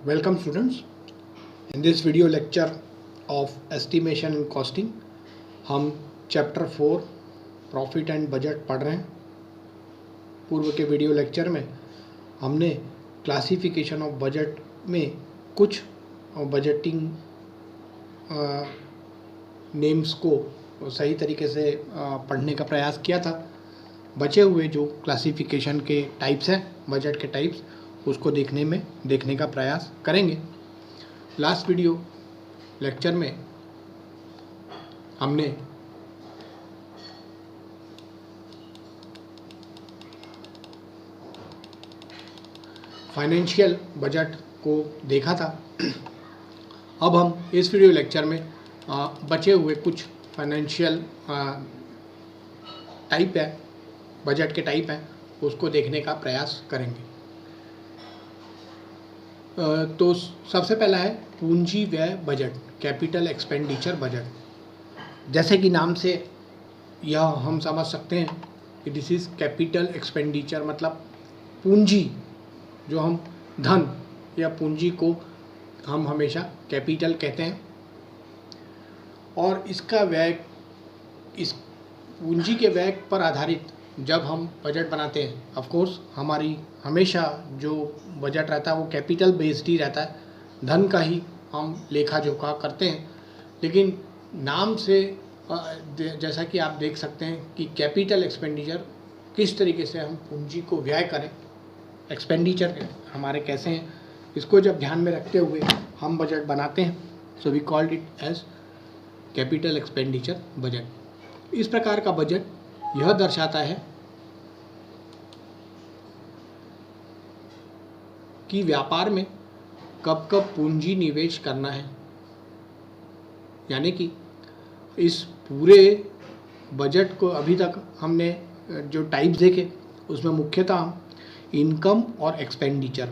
Welcome students. In this video lecture of estimation and costing हम chapter 4 profit and budget पढ़ रहे हैं। पूर्व के वीडियो लेक्चर में हमने क्लासिफिकेशन ऑफ बजट में कुछ बजटिंग नेम्स को सही तरीके से पढ़ने का प्रयास किया था। बचे हुए जो क्लासिफिकेशन के टाइप्स हैं, बजट के टाइप्स, उसको देखने का प्रयास करेंगे। लास्ट वीडियो लेक्चर में हमने फाइनेंशियल बजट को देखा था। अब हम इस वीडियो लेक्चर में बचे हुए कुछ फाइनेंशियल टाइप है, बजट के टाइप हैं, उसको देखने का प्रयास करेंगे। तो सबसे पहला है पूंजी व्यय बजट, कैपिटल एक्सपेंडिचर बजट। जैसे कि नाम से यह हम समझ सकते हैं कि दिस इज़ कैपिटल एक्सपेंडिचर, मतलब पूंजी, जो हम धन या पूंजी को हम हमेशा कैपिटल कहते हैं। और इसका व्यय, इस पूंजी के व्यय पर आधारित जब हम बजट बनाते हैं, ऑफ कोर्स हमारी हमेशा जो बजट रहता है वो कैपिटल बेस्ड ही रहता है, धन का ही हम लेखा जोखा करते हैं। लेकिन नाम से जैसा कि आप देख सकते हैं कि कैपिटल एक्सपेंडिचर, किस तरीके से हम पूंजी को व्यय करें, एक्सपेंडिचर हमारे कैसे हैं, इसको जब ध्यान में रखते हुए हम बजट बनाते हैं। So we called it as capital expenditure budget. इस प्रकार का बजट यह दर्शाता है कि व्यापार में कब कब पूंजी निवेश करना है। यानी कि इस पूरे बजट को अभी तक हमने जो टाइप्स देखे उसमें मुख्यतः हम इनकम और एक्सपेंडिचर,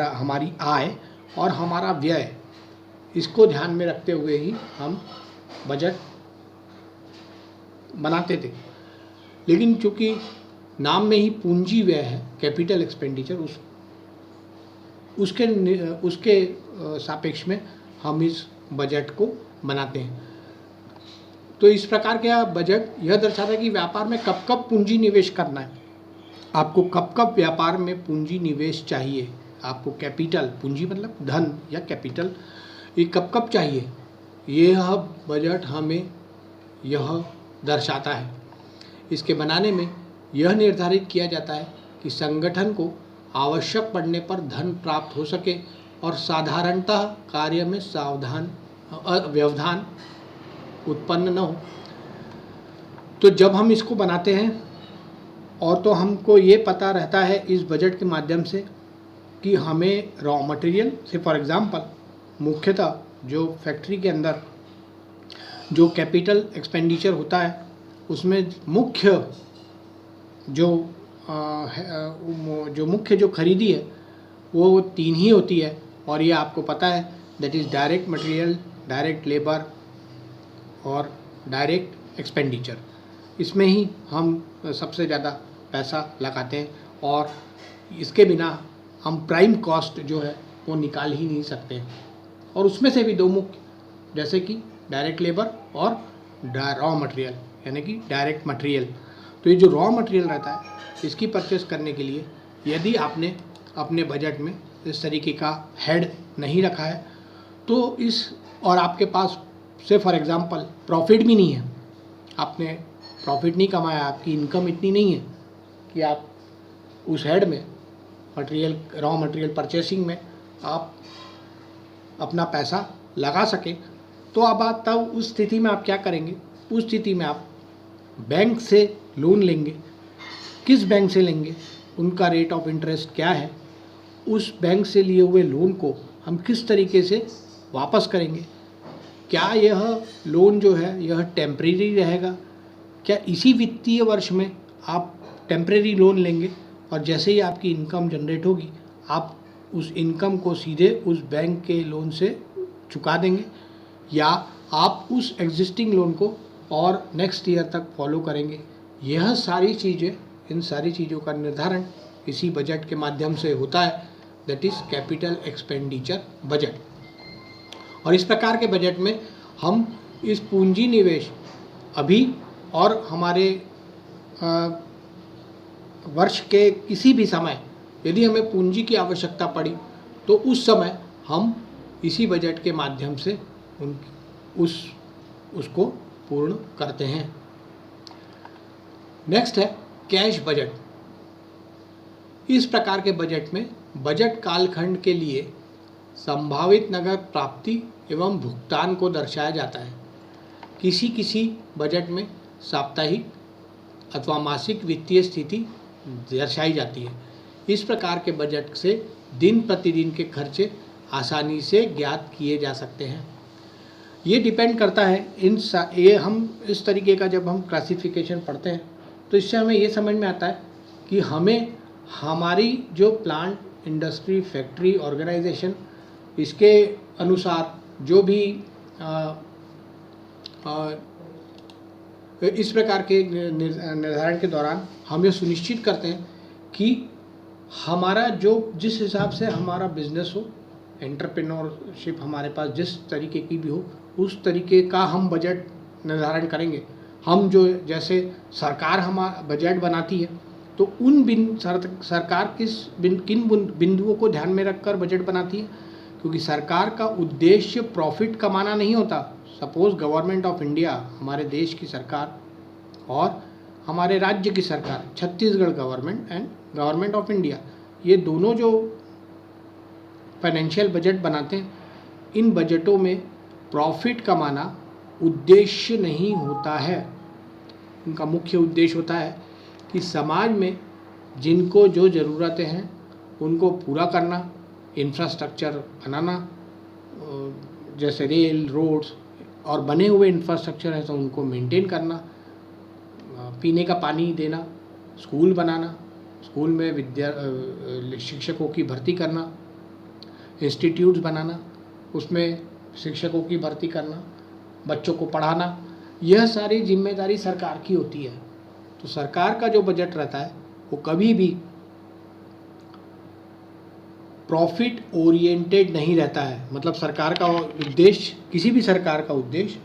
हमारी आय और हमारा व्यय, इसको ध्यान में रखते हुए ही हम बजट बनाते थे। लेकिन चूँकि नाम में ही पूंजी व्यय है, कैपिटल एक्सपेंडिचर, उसके सापेक्ष में हम इस बजट को बनाते हैं। तो इस प्रकार का बजट यह दर्शाता है कि व्यापार में कब कब पूंजी निवेश करना है, आपको कब कब व्यापार में पूंजी निवेश चाहिए, आपको कैपिटल, पूंजी मतलब धन या कैपिटल, ये कब कब चाहिए, यह बजट हमें यह दर्शाता है। इसके बनाने में यह निर्धारित किया जाता है कि संगठन को आवश्यक पड़ने पर धन प्राप्त हो सके और साधारणतः कार्य में व्यवधान उत्पन्न न हो। तो जब हम इसको बनाते हैं, और तो हमको ये पता रहता है इस बजट के माध्यम से कि हमें रॉ मटेरियल से, फॉर एग्जांपल, मुख्यतः जो फैक्ट्री के अंदर जो कैपिटल एक्सपेंडिचर होता है उसमें मुख्य जो खरीदी है वो 3 ही होती है। और ये आपको पता है, that is direct material, direct labour और डायरेक्ट एक्सपेंडिचर। इसमें ही हम सबसे ज़्यादा पैसा लगाते हैं और इसके बिना हम प्राइम कॉस्ट जो है वो निकाल ही नहीं सकते। और उसमें से भी 2 मुख्य, जैसे कि डायरेक्ट लेबर और रॉ मटेरियल, यानी कि डायरेक्ट मटेरियल। तो ये जो रॉ मटेरियल रहता है, इसकी परचेस करने के लिए यदि आपने अपने बजट में इस तरीके का हेड नहीं रखा है तो और आपके पास से फॉर एग्जांपल प्रॉफिट भी नहीं है, आपने प्रॉफिट नहीं कमाया, आपकी इनकम इतनी नहीं है कि आप उस हेड में रॉ मटेरियल परचेसिंग में आप अपना पैसा लगा सकें, तो अब तब उस स्थिति में आप क्या करेंगे? उस स्थिति में आप बैंक से लोन लेंगे। किस बैंक से लेंगे, उनका रेट ऑफ इंटरेस्ट क्या है, उस बैंक से लिए हुए लोन को हम किस तरीके से वापस करेंगे, क्या यह लोन जो है यह टेम्परेरी रहेगा, क्या इसी वित्तीय वर्ष में आप टेम्परेरी लोन लेंगे और जैसे ही आपकी इनकम जनरेट होगी आप उस इनकम को सीधे उस बैंक के लोन से चुका देंगे, या आप उस एग्जिस्टिंग लोन को और नेक्स्ट ईयर तक फॉलो करेंगे। यह सारी चीज़ें, इन सारी चीज़ों का निर्धारण इसी बजट के माध्यम से होता है। That is capital expenditure budget. और इस प्रकार के बजट में हम इस पूंजी निवेश अभी और हमारे वर्ष के किसी भी समय यदि हमें पूंजी की आवश्यकता पड़ी तो उस समय हम इसी बजट के माध्यम से उसको पूर्ण करते हैं। नेक्स्ट है कैश बजट। इस प्रकार के बजट में बजट कालखंड के लिए संभावित नकद प्राप्ति एवं भुगतान को दर्शाया जाता है। किसी बजट में साप्ताहिक अथवा मासिक वित्तीय स्थिति दर्शाई जाती है। इस प्रकार के बजट से दिन प्रतिदिन के खर्चे आसानी से ज्ञात किए जा सकते हैं। ये डिपेंड करता है ये हम इस तरीके का जब हम क्लासिफिकेशन पढ़ते हैं तो इससे हमें ये समझ में आता है कि हमें हमारी जो प्लांट, इंडस्ट्री, फैक्ट्री, ऑर्गेनाइजेशन, इसके अनुसार जो भी इस प्रकार के निर्धारण के दौरान हम ये सुनिश्चित करते हैं कि हमारा जो जिस हिसाब से हमारा बिजनेस हो, एंटरप्रेन्योरशिप हमारे पास जिस तरीके की भी हो, उस तरीके का हम बजट निर्धारण करेंगे। हम जो जैसे सरकार हमारा बजट बनाती है तो सरकार किन बिंदुओं को ध्यान में रखकर बजट बनाती है, क्योंकि सरकार का उद्देश्य प्रॉफिट कमाना नहीं होता। सपोज गवर्नमेंट ऑफ इंडिया, हमारे देश की सरकार, और हमारे राज्य की सरकार, Chhattisgarh government and government of India, ये दोनों जो फाइनेंशियल बजट बनाते हैं, इन बजटों में प्रॉफिट कमाना उद्देश्य नहीं होता है। उनका मुख्य उद्देश्य होता है कि समाज में जिनको जो ज़रूरतें हैं उनको पूरा करना, इंफ्रास्ट्रक्चर बनाना, जैसे रेल, रोड्स और बने हुए इंफ्रास्ट्रक्चर है तो उनको मेंटेन करना, पीने का पानी देना, स्कूल बनाना, स्कूल में शिक्षकों की भर्ती करना, इंस्टीट्यूट्स बनाना, उसमें शिक्षकों की भर्ती करना, बच्चों को पढ़ाना, यह सारी जिम्मेदारी सरकार की होती है। तो सरकार का जो बजट रहता है वो कभी भी प्रॉफिट ओरिएंटेड नहीं रहता है। मतलब सरकार का उद्देश्य, किसी भी सरकार का उद्देश्य,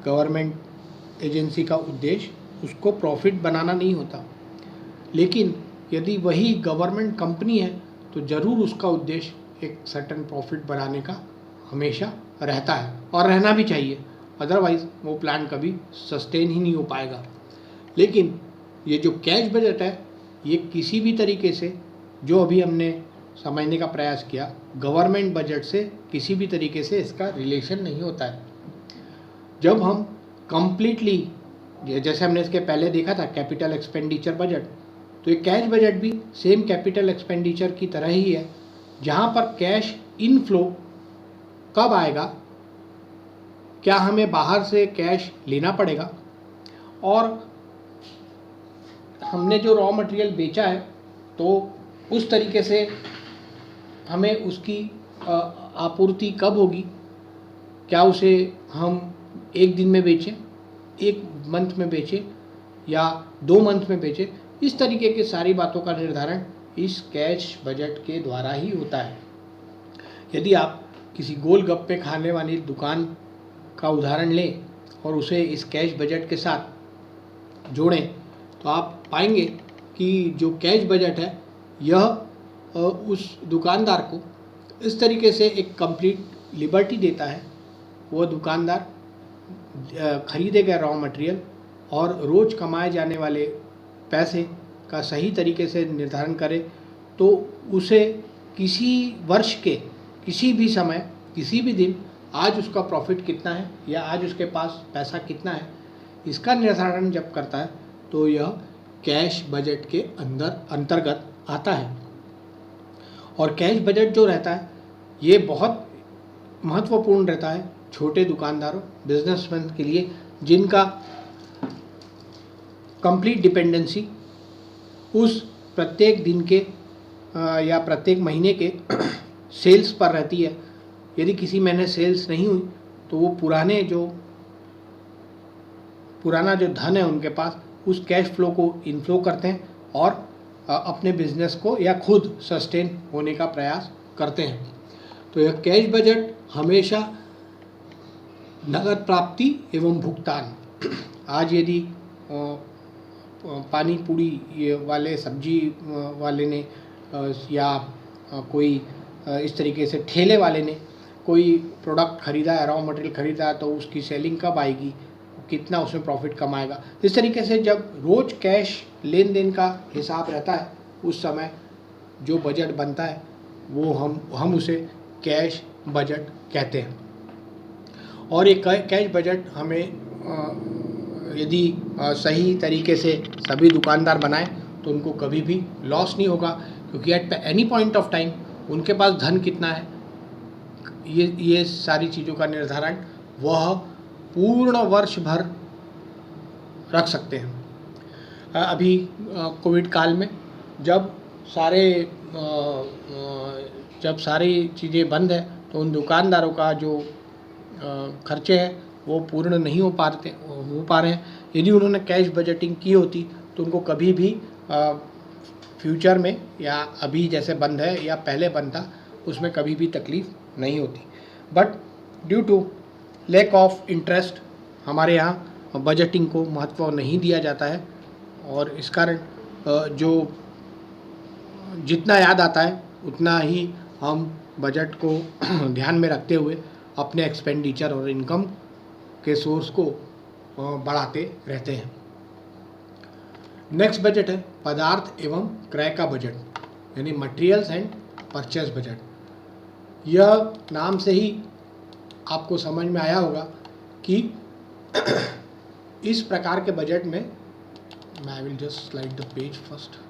गवर्नमेंट एजेंसी का उद्देश्य उसको प्रॉफिट बनाना नहीं होता। लेकिन यदि वही गवर्नमेंट कंपनी है तो ज़रूर उसका उद्देश्य एक सर्टेन प्रॉफिट बनाने का हमेशा रहता है और रहना भी चाहिए, अदरवाइज़ वो प्लान कभी सस्टेन ही नहीं हो पाएगा। लेकिन ये जो कैश बजट है ये किसी भी तरीके से, जो अभी हमने समझने का प्रयास किया, गवर्नमेंट बजट से किसी भी तरीके से इसका रिलेशन नहीं होता है। जब हम कम्प्लीटली, जैसे हमने इसके पहले देखा था कैपिटल एक्सपेंडिचर बजट, तो ये कैश बजट भी सेम कैपिटल एक्सपेंडिचर की तरह ही है, जहाँ पर कैश इनफ्लो कब आएगा, क्या हमें बाहर से कैश लेना पड़ेगा, और हमने जो रॉ मटेरियल बेचा है तो उस तरीके से हमें उसकी आपूर्ति कब होगी, क्या उसे हम एक दिन में बेचें, एक मंथ में बेचें या 2 मंथ में बेचें, इस तरीके की सारी बातों का निर्धारण इस कैश बजट के द्वारा ही होता है। यदि आप किसी गोलगप्पे खाने वाली दुकान का उदाहरण लें और उसे इस कैश बजट के साथ जोड़ें तो आप पाएंगे कि जो कैश बजट है यह उस दुकानदार को इस तरीके से एक कंप्लीट लिबर्टी देता है। वह दुकानदार खरीदे गए रॉ मटेरियल और रोज़ कमाए जाने वाले पैसे का सही तरीके से निर्धारण करे तो उसे किसी वर्ष के किसी भी समय, किसी भी दिन, आज उसका प्रॉफिट कितना है या आज उसके पास पैसा कितना है, इसका निर्धारण जब करता है तो यह कैश बजट के अंतर्गत आता है। और कैश बजट जो रहता है ये बहुत महत्वपूर्ण रहता है छोटे दुकानदारों, बिजनेसमैन के लिए, जिनका कंप्लीट डिपेंडेंसी उस प्रत्येक दिन के या प्रत्येक महीने के सेल्स पर रहती है। यदि किसी महीने सेल्स नहीं हुई तो वो पुराना जो धन है उनके पास, उस कैश फ्लो को इनफ्लो करते हैं और अपने बिजनेस को या खुद सस्टेन होने का प्रयास करते हैं। तो यह कैश बजट हमेशा नगद प्राप्ति एवं भुगतान, आज यदि पानी पूड़ी ये वाले सब्जी वाले ने या कोई इस तरीके से ठेले वाले ने कोई प्रोडक्ट खरीदा है, रॉ मटेरियल खरीदा है, तो उसकी सेलिंग कब आएगी, कितना उसमें प्रॉफिट कमाएगा। इस तरीके से जब रोज़ कैश लेन देन का हिसाब रहता है, उस समय जो बजट बनता है वो हम उसे कैश बजट कहते हैं। और ये कैश बजट हमें यदि सही तरीके से सभी दुकानदार बनाएं तो उनको कभी भी लॉस नहीं होगा, क्योंकि at any point of time उनके पास धन कितना है, ये सारी चीज़ों का निर्धारण वह पूर्ण वर्ष भर रख सकते हैं। अभी कोविड काल में जब सारी चीज़ें बंद है, तो उन दुकानदारों का जो खर्चे हैं वो पूर्ण नहीं हो पा रहे हैं। यदि उन्होंने कैश बजटिंग की होती तो उनको कभी भी फ्यूचर में, या अभी जैसे बंद है या पहले बंद था, उसमें कभी भी तकलीफ़ नहीं होती। But due to lack of interest हमारे यहाँ बजटिंग को महत्व नहीं दिया जाता है, और इस कारण जो जितना याद आता है उतना ही हम बजट को ध्यान में रखते हुए अपने एक्सपेंडिचर और इनकम के सोर्स को बढ़ाते रहते हैं। नेक्स्ट बजट है पदार्थ एवं क्रय का बजट, यानी मटेरियल्स एंड परचेस बजट। यह नाम से ही आपको समझ में आया होगा कि इस प्रकार के बजट में, I will just slide the page first.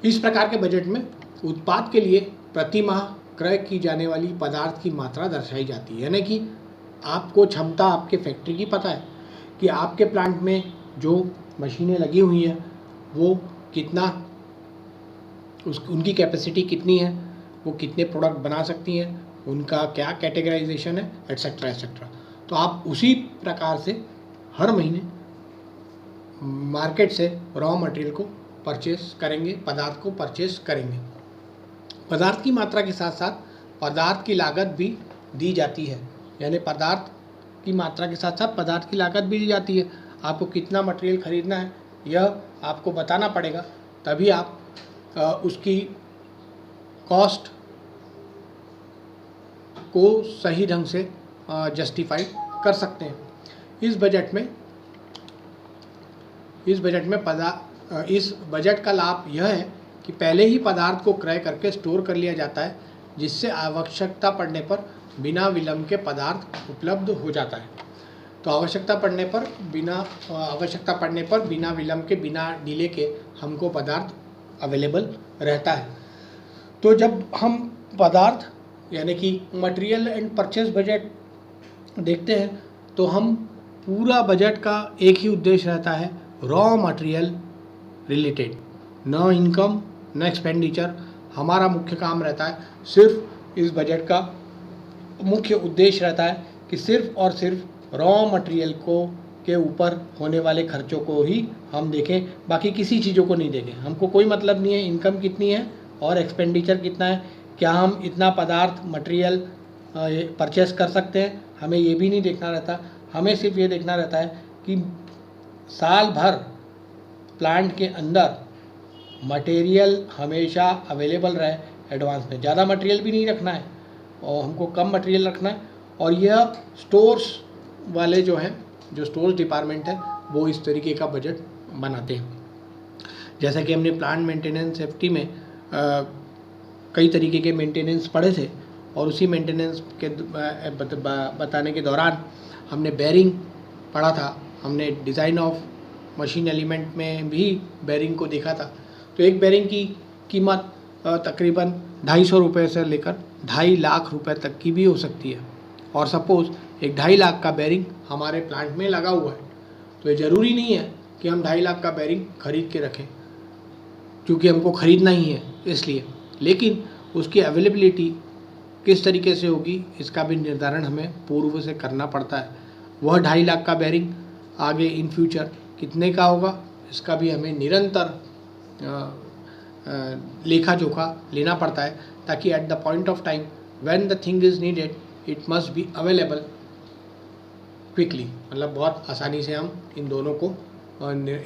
इस प्रकार के बजट में उत्पाद के लिए प्रति माह क्रय की जाने वाली पदार्थ की मात्रा दर्शाई जाती है, यानी कि आपको क्षमता आपके फैक्ट्री की पता है कि आपके प्लांट में जो मशीनें लगी हुई हैं वो कितना, उनकी कैपेसिटी कितनी है, वो कितने प्रोडक्ट बना सकती हैं, उनका क्या कैटेगराइजेशन है, एट्सेट्रा एट्सेट्रा। तो आप उसी प्रकार से हर महीने मार्केट से रॉ मटेरियल को परचेस करेंगे, पदार्थ को परचेस करेंगे। पदार्थ की मात्रा के साथ साथ पदार्थ की लागत भी दी जाती है, यानी पदार्थ की मात्रा के साथ साथ पदार्थ की लागत भी दी जाती है। आपको कितना मटेरियल खरीदना है यह आपको बताना पड़ेगा, तभी आप उसकी कॉस्ट को सही ढंग से जस्टिफाई कर सकते हैं। इस बजट का लाभ यह है कि पहले ही पदार्थ को क्रय करके स्टोर कर लिया जाता है, जिससे आवश्यकता पड़ने पर बिना विलंब के पदार्थ उपलब्ध हो जाता है। तो आवश्यकता पड़ने पर बिना विलंब के, बिना डिले के हमको पदार्थ अवेलेबल रहता है। तो जब हम पदार्थ यानी कि मटेरियल एंड परचेस बजट देखते हैं, तो हम पूरा बजट का एक ही उद्देश्य रहता है, रॉ मटेरियल रिलेटेड, न इनकम न एक्सपेंडिचर। हमारा मुख्य काम रहता है, सिर्फ इस बजट का मुख्य उद्देश्य रहता है कि सिर्फ और सिर्फ रॉ मटेरियल के ऊपर होने वाले खर्चों को ही हम देखें, बाकी किसी चीज़ों को नहीं देखें। हमको कोई मतलब नहीं है इनकम कितनी है और एक्सपेंडिचर कितना है, क्या हम इतना पदार्थ मटेरियल परचेस कर सकते हैं, हमें ये भी नहीं देखना रहता। हमें सिर्फ ये देखना रहता है कि साल भर प्लांट के अंदर मटेरियल हमेशा अवेलेबल रहे एडवांस में। ज़्यादा मटेरियल भी नहीं रखना है और हमको कम मटेरियल रखना है। और यह स्टोर्स वाले जो हैं, जो स्टोर्स डिपार्टमेंट है, वो इस तरीके का बजट बनाते हैं। जैसा कि हमने प्लांट मेंटेनेंस सेफ्टी में कई तरीके के मेंटेनेंस पढ़े थे, और उसी मेंटेनेंस के बताने के दौरान हमने बेरिंग पढ़ा था, हमने डिज़ाइन ऑफ मशीन एलिमेंट में भी बेरिंग को देखा था। तो एक बेरिंग की कीमत तकरीबन 250 रुपये से लेकर 2.5 लाख रुपए तक की भी हो सकती है। और सपोज़ एक 2.5 लाख का बेरिंग हमारे प्लांट में लगा हुआ है, तो ये ज़रूरी नहीं है कि हम 2.5 लाख का बेरिंग खरीद के रखें, क्योंकि हमको ख़रीदना ही है इसलिए। लेकिन उसकी अवेलेबिलिटी किस तरीके से होगी, इसका भी निर्धारण हमें पूर्व से करना पड़ता है। वह 2.5 लाख का बेयरिंग आगे इन फ्यूचर कितने का होगा, इसका भी हमें निरंतर लेखा जोखा लेना पड़ता है, ताकि at the point of time when the thing is needed it must be available quickly, मतलब बहुत आसानी से हम इन दोनों को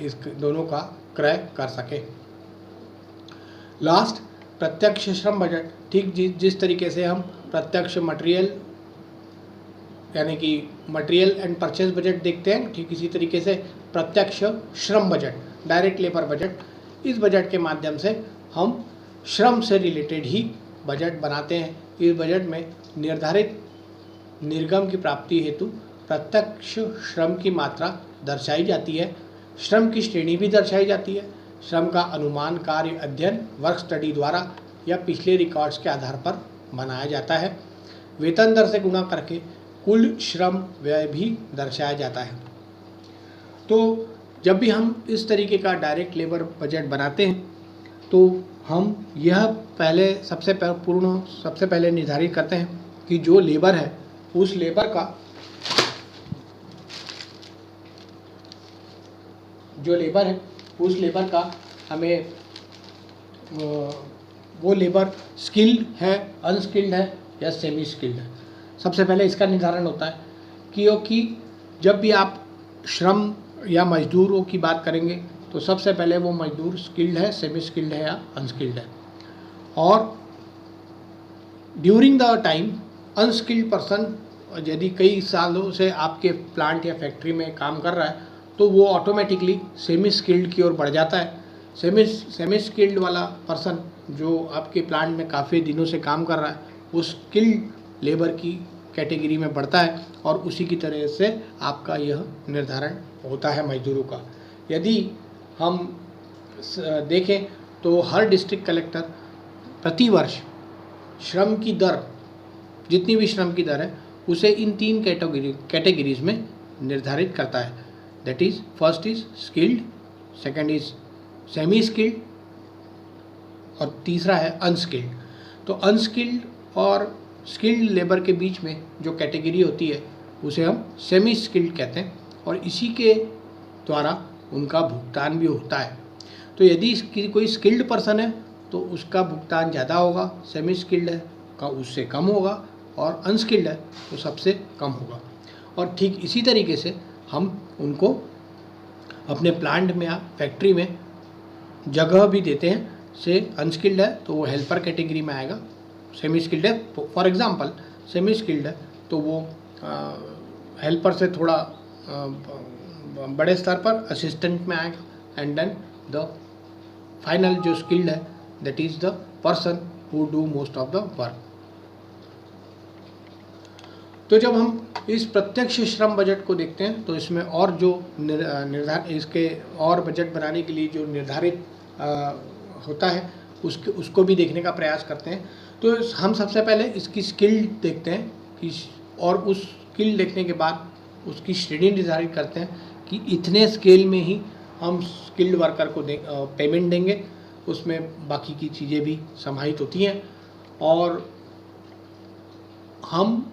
इस दोनों का क्रय कर सकें। लास्ट, प्रत्यक्ष श्रम बजट। ठीक जिस तरीके से हम प्रत्यक्ष मटेरियल यानी कि मटेरियल एंड परचेज बजट देखते हैं, ठीक इसी तरीके से प्रत्यक्ष श्रम बजट, डायरेक्ट लेबर बजट, इस बजट के माध्यम से हम श्रम से रिलेटेड ही बजट बनाते हैं। इस बजट में निर्धारित निर्गम की प्राप्ति हेतु प्रत्यक्ष श्रम की मात्रा दर्शाई जाती है, श्रम की श्रेणी भी दर्शाई जाती है, श्रम का अनुमान कार्य अध्ययन वर्क स्टडी द्वारा या पिछले रिकॉर्ड्स के आधार पर बनाया जाता है, वेतन दर से गुणा करके कुल श्रम व्यय भी दर्शाया जाता है। तो जब भी हम इस तरीके का डायरेक्ट लेबर बजट बनाते हैं तो हम यह सबसे पहले निर्धारित करते हैं कि जो लेबर है उस लेबर का हमें वो लेबर स्किल्ड है, अनस्किल्ड है या सेमी स्किल्ड है। सबसे पहले इसका निर्धारण होता है क्योंकि जब भी आप श्रम या मजदूरों की बात करेंगे तो सबसे पहले वो मजदूर स्किल्ड है, सेमी स्किल्ड है या अनस्किल्ड है। और during the time unskilled person यदि कई सालों से आपके प्लांट या फैक्ट्री में काम कर रहा है तो वो ऑटोमेटिकली सेमी स्किल्ड की ओर बढ़ जाता है। सेमी स्किल्ड वाला पर्सन जो आपके प्लांट में काफ़ी दिनों से काम कर रहा है वो स्किल्ड लेबर की कैटेगरी में बढ़ता है और उसी की तरह से आपका यह निर्धारण होता है मजदूरों का। यदि हम देखें तो हर डिस्ट्रिक्ट कलेक्टर प्रति वर्ष श्रम की दर, जितनी भी श्रम की दर है उसे इन 3 कैटेगरीज में निर्धारित करता है। That is first is skilled, second is semi skilled और तीसरा है अनस्किल्ड। तो अनस्किल्ड और स्किल्ड लेबर के बीच में जो कैटेगरी होती है उसे हम सेमी स्किल्ड कहते हैं और इसी के द्वारा उनका भुगतान भी होता है। तो यदि कोई स्किल्ड पर्सन है तो उसका भुगतान ज़्यादा होगा, सेमी स्किल्ड है का उससे कम होगा और अनस्किल्ड है तो सबसे कम होगा। और ठीक इसी तरीके से हम उनको अपने प्लांट में या फैक्ट्री में जगह भी देते हैं। से अनस्किल्ड है तो वो हेल्पर कैटेगरी में आएगा, सेमी स्किल्ड है फॉर एग्जांपल सेमी स्किल्ड है तो वो हेल्पर से थोड़ा बड़े स्तर पर असिस्टेंट में आएगा एंड देन द फाइनल जो स्किल्ड है that is the person who do most of the work. तो जब हम इस प्रत्यक्ष श्रम बजट को देखते हैं तो इसमें और जो इसके और बजट बनाने के लिए जो निर्धारित होता है उसको भी देखने का प्रयास करते हैं। तो हम सबसे पहले इसकी स्किल देखते हैं कि और उस स्किल देखने के बाद उसकी श्रेणी निर्धारित करते हैं कि इतने स्केल में ही हम स्किल्ड वर्कर को पेमेंट देंगे, उसमें बाकी की चीज़ें भी समाहित होती हैं और हम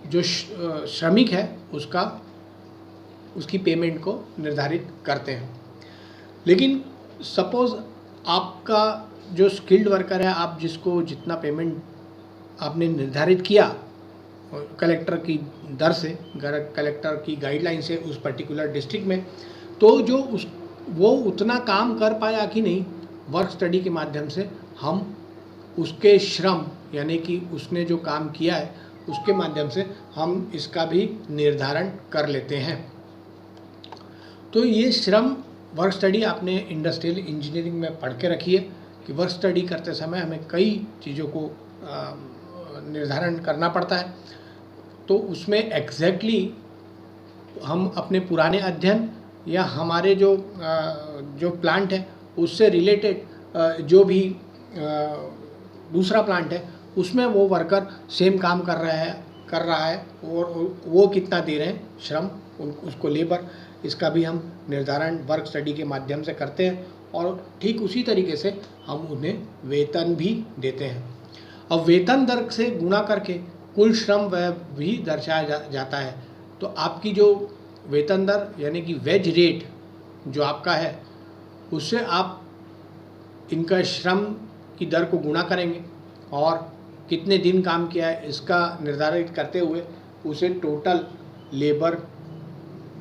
जो श्रमिक है उसकी पेमेंट को निर्धारित करते हैं। लेकिन सपोज़ आपका जो स्किल्ड वर्कर है, आप जिसको जितना पेमेंट आपने निर्धारित किया कलेक्टर की दर से, कलेक्टर की गाइडलाइन से उस पर्टिकुलर डिस्ट्रिक्ट में, तो वो उतना काम कर पाया कि नहीं, वर्क स्टडी के माध्यम से हम उसके श्रम यानी कि उसने जो काम किया है उसके माध्यम से हम इसका भी निर्धारण कर लेते हैं। तो ये श्रम वर्क स्टडी आपने इंडस्ट्रियल इंजीनियरिंग में पढ़ के रखी है कि वर्क स्टडी करते समय हमें कई चीज़ों को निर्धारण करना पड़ता है। तो उसमें एग्जैक्टली हम अपने पुराने अध्ययन या हमारे जो प्लांट है उससे रिलेटेड जो भी दूसरा प्लांट है उसमें वो वर्कर सेम काम कर रहा है और वो कितना दे रहे हैं श्रम उसको लेबर, इसका भी हम निर्धारण वर्क स्टडी के माध्यम से करते हैं और ठीक उसी तरीके से हम उन्हें वेतन भी देते हैं। अब वेतन दर से गुणा करके कुल श्रम व्यय भी दर्शाया जाता है तो आपकी जो वेतन दर यानी कि वेज रेट जो आपका है उससे आप इनका श्रम की दर को गुणा करेंगे और कितने दिन काम किया है इसका निर्धारित करते हुए उसे टोटल लेबर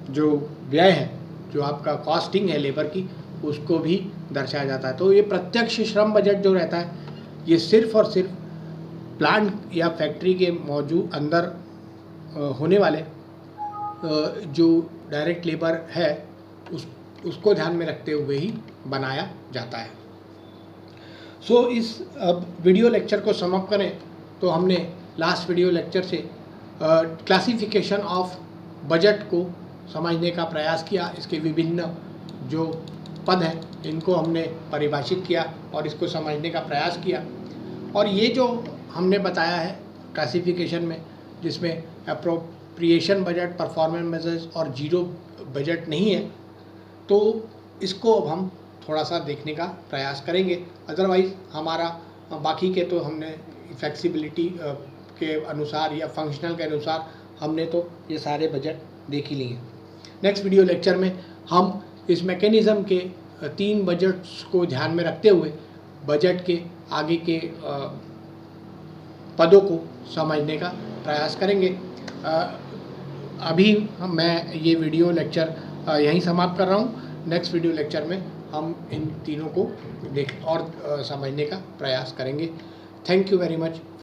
जो व्यय है, जो आपका कॉस्टिंग है लेबर की, उसको भी दर्शाया जाता है। तो ये प्रत्यक्ष श्रम बजट जो रहता है ये सिर्फ और सिर्फ प्लांट या फैक्ट्री के मौजूद अंदर होने वाले जो डायरेक्ट लेबर है उसको ध्यान में रखते हुए ही बनाया जाता है। सो इस अब वीडियो लेक्चर को समाप्त करें तो हमने लास्ट वीडियो लेक्चर से क्लासिफिकेशन ऑफ बजट को समझने का प्रयास किया। इसके विभिन्न जो पद हैं इनको हमने परिभाषित किया और इसको समझने का प्रयास किया। और ये जो हमने बताया है क्लासिफिकेशन में, जिसमें अप्रोप्रिएशन बजट, परफॉर्मेंस मेजर्स और जीरो बजट नहीं है, तो इसको अब हम थोड़ा सा देखने का प्रयास करेंगे। अदरवाइज़ हमारा बाकी के तो हमने फ्लेक्सिबिलिटी के अनुसार या फंक्शनल के अनुसार हमने तो ये सारे बजट देख ही लिए। नेक्स्ट वीडियो लेक्चर में हम इस मैकेनिज़्म के 3 बजट्स को ध्यान में रखते हुए बजट के आगे के पदों को समझने का प्रयास करेंगे। अभी मैं ये वीडियो लेक्चर यहीं समाप्त कर रहा हूँ। नेक्स्ट वीडियो लेक्चर में हम इन तीनों को देख और समझने का प्रयास करेंगे। Thank you very much.